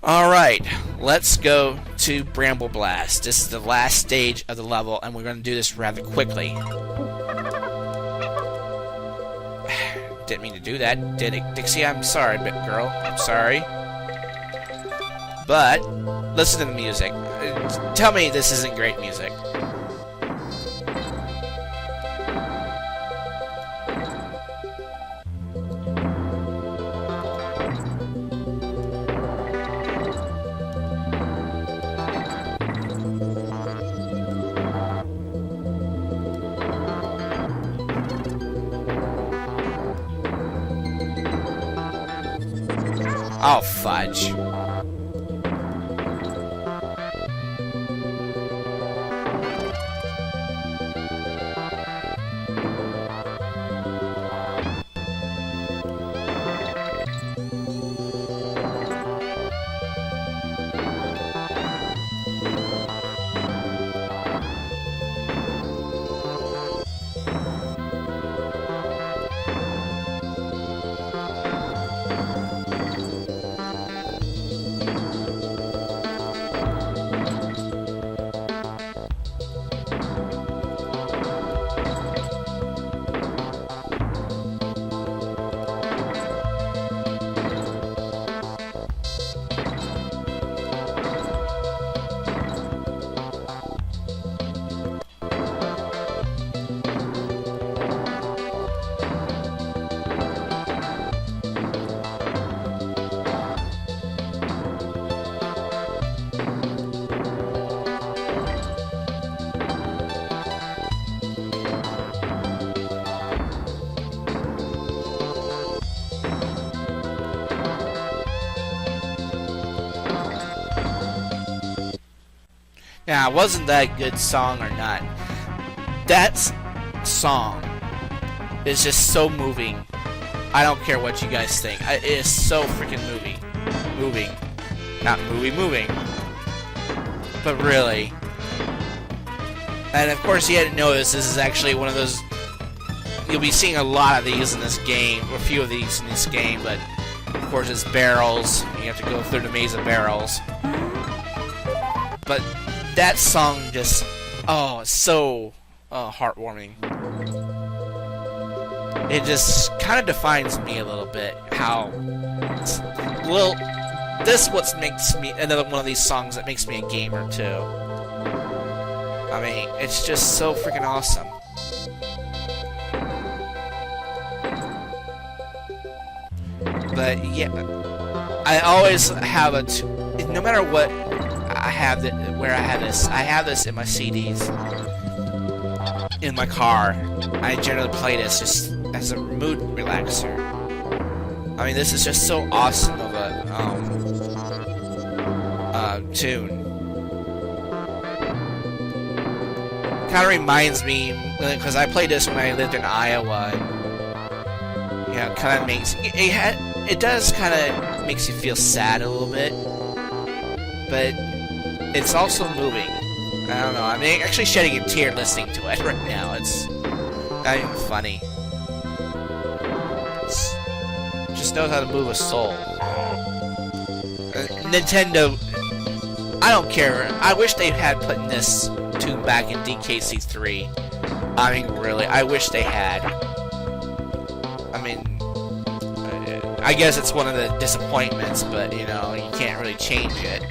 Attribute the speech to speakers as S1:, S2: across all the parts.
S1: Alright, let's go to Bramble Blast. This is the last stage of the level, and we're going to do this rather quickly. Didn't mean to do that, did it? Dixie, I'm sorry, girl. I'm sorry. But, listen to the music. Tell me this isn't great music. Oh, fudge. Now, wasn't that a good song or not? That song is just so moving. I don't care what you guys think. It is so freaking moving. Not moving. But really. And of course you hadn't noticed, this is actually one of those... You'll be seeing a lot of these in this game, or a few of these in this game, but of course it's barrels. You have to go through the maze of barrels. But that song just... Oh, it's so heartwarming. It just kind of defines me a little bit. How... Well, this what makes me... Another one of these songs that makes me a gamer, too. I mean, it's just so freaking awesome. But, yeah... I always have a... No matter what... I have this in my CDs in my car. I generally play this just as a mood relaxer. I mean, this is just so awesome of a tune. Kind of reminds me, because I played this when I lived in Iowa. And, yeah, kind of makes it does kind of makes you feel sad a little bit, but it's also moving. I don't know. I'm actually shedding a tear listening to it right now. It's not even funny. It just knows how to move a soul. Nintendo, I don't care. I wish they had put this tune back in DKC2. I mean, really, I wish they had. I mean, I guess it's one of the disappointments, but, you know, you can't really change it.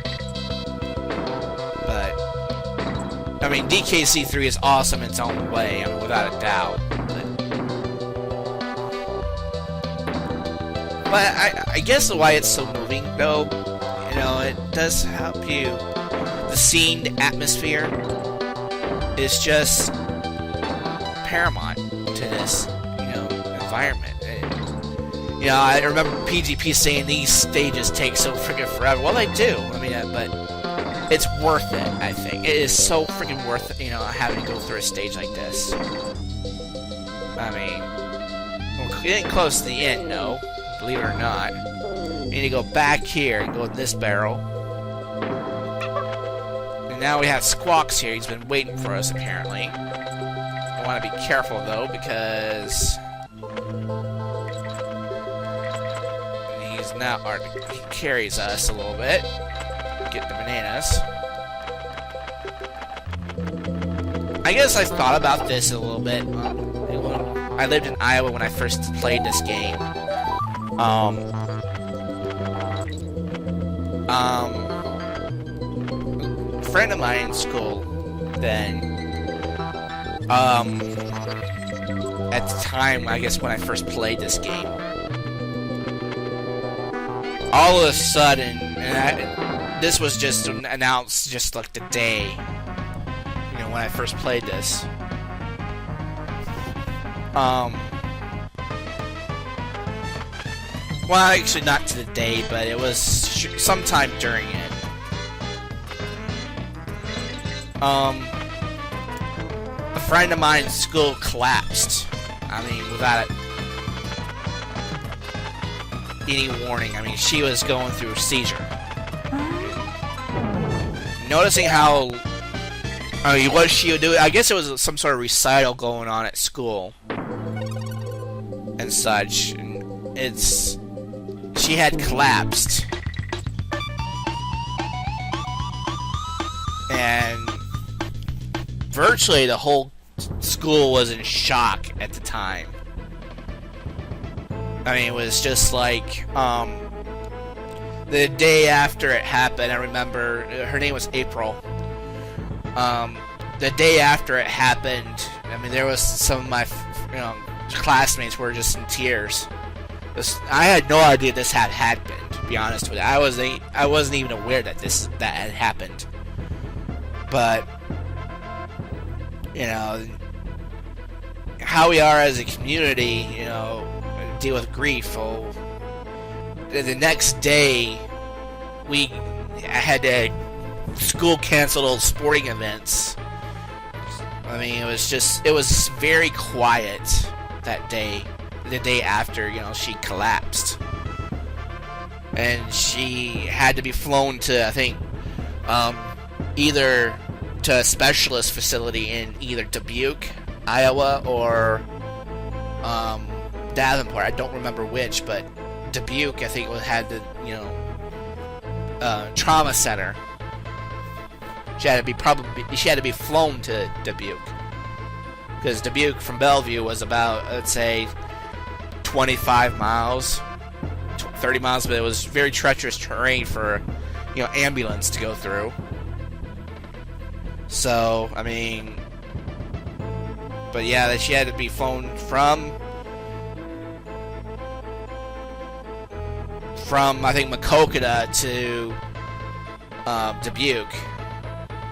S1: But, I mean, DKC2 is awesome in its own way, I mean, without a doubt. But I guess why it's so moving, though, you know, it does help you. The scene, the atmosphere is just paramount to this, you know, environment. You know, I remember PGP saying these stages take so freaking forever. Well, they do. I mean, but it's worth it, I think. It is so freaking worth it, you know, having to go through a stage like this. I mean, we're getting close to the end, no. Believe it or not. We need to go back here and go in this barrel. And now we have Squawks here. He's been waiting for us, apparently. I want to be careful, though, because... he's now Art carries us a little bit. Get the bananas. I guess I've thought about this a little bit. I lived in Iowa when I first played this game. A friend of mine in school then, at the time, I guess when I first played this game, all of a sudden, this was just announced just like the day, you know, when I first played this. Well, actually not to the day, but it was sometime during it. A friend of mine's school collapsed. I mean, without any warning. I mean, she was going through a seizure. Noticing how... I mean, what she would do... I guess it was some sort of recital going on at school. And such. And she had collapsed. And virtually the whole school was in shock at the time. I mean, it was just like, the day after it happened, I remember, her name was April. The day after it happened, I mean, there was some of my, classmates were just in tears. I had no idea this had happened, to be honest with you. I wasn't even aware that that had happened. But, you know, how we are as a community, you know, deal with grief. Oh, the next day, school canceled all sporting events. I mean, it was very quiet that day, the day after, you know, she collapsed. And she had to be flown to, I think, either to a specialist facility in either Dubuque, Iowa, or Davenport. I don't remember which, but Dubuque, I think, had the, you know, trauma center. She had to be flown to Dubuque, because Dubuque from Bellevue was about, let's say, 25 miles, 30 miles, but it was very treacherous terrain for, you know, ambulance to go through. So, I mean, but yeah, that she had to be flown from I think Maquoketa to Dubuque,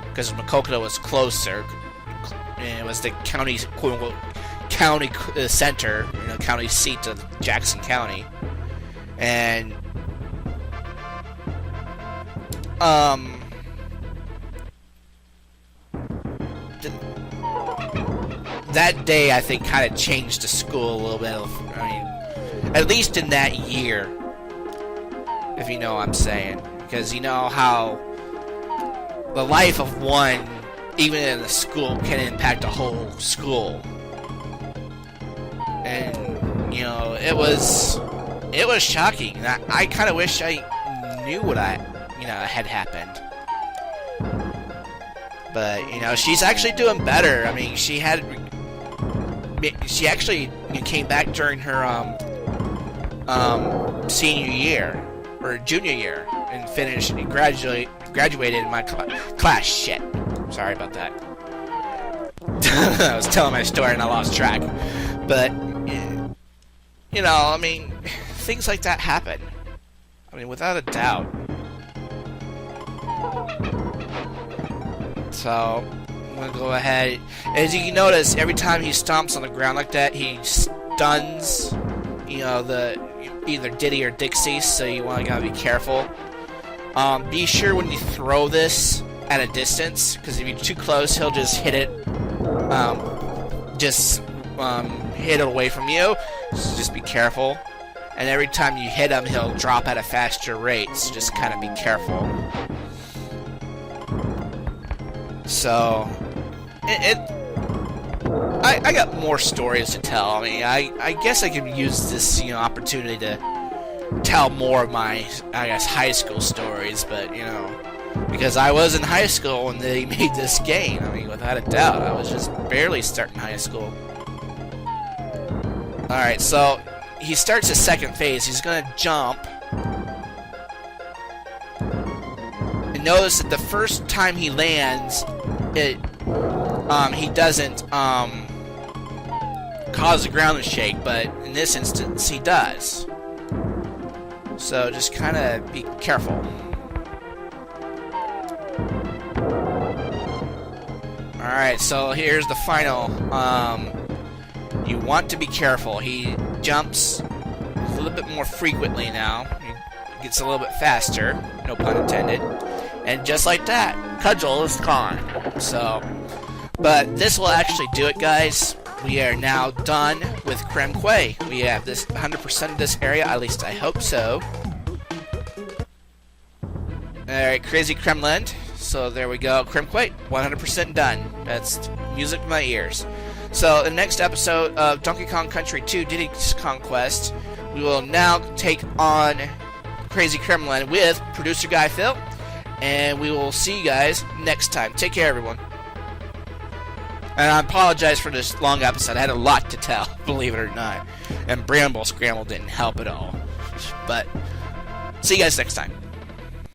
S1: because Maquoketa was closer, and it was the county, quote unquote, county center, you know, county seat of Jackson County, and that day, I think, kind of changed the school a little bit. I mean, at least in that year, if you know what I'm saying. Because you know how the life of one, even in the school, can impact a whole school. And, you know, it was shocking. I kind of wish I knew what had happened. But, you know, she's actually doing better. I mean, she actually came back during her senior year or junior year and finished and graduated in my class. Shit, sorry about that. I was telling my story and I lost track. But you know, I mean, things like that happen. I mean, without a doubt. So I'm gonna go ahead. As you can notice, every time he stomps on the ground like that, he stuns, you know, either Diddy or Dixie. So you gotta be careful. Be sure when you throw this at a distance, because if you're too close, he'll just hit it. Hit it away from you. So just be careful. And every time you hit him, he'll drop at a faster rate. So just kind of be careful. So, I got more stories to tell. I mean, I guess I could use this, you know, opportunity to tell more of my, I guess, high school stories, but, you know, because I was in high school when they made this game. I mean, without a doubt, I was just barely starting high school. Alright, so he starts his second phase. He's gonna jump. And notice that the first time he lands, he doesn't cause the ground to shake, but in this instance he does. So just kind of be careful. Alright, so here's the final. You want to be careful. He jumps a little bit more frequently now. He gets a little bit faster, no pun intended. And just like that, Cudgel is gone. So, but this will actually do it, guys. We are now done with Krem Quey. We have this 100% of this area, at least I hope so. Alright, Crazy Kremland. So there we go, Krem Quey, 100% done. That's music to my ears. So the next episode of Donkey Kong Country 2 Diddy's Conquest, we will now take on Crazy Kremland with producer Guy Phil. And we will see you guys next time. Take care, everyone. And I apologize for this long episode. I had a lot to tell, believe it or not. And Bramble Scramble didn't help at all. But see you guys next time.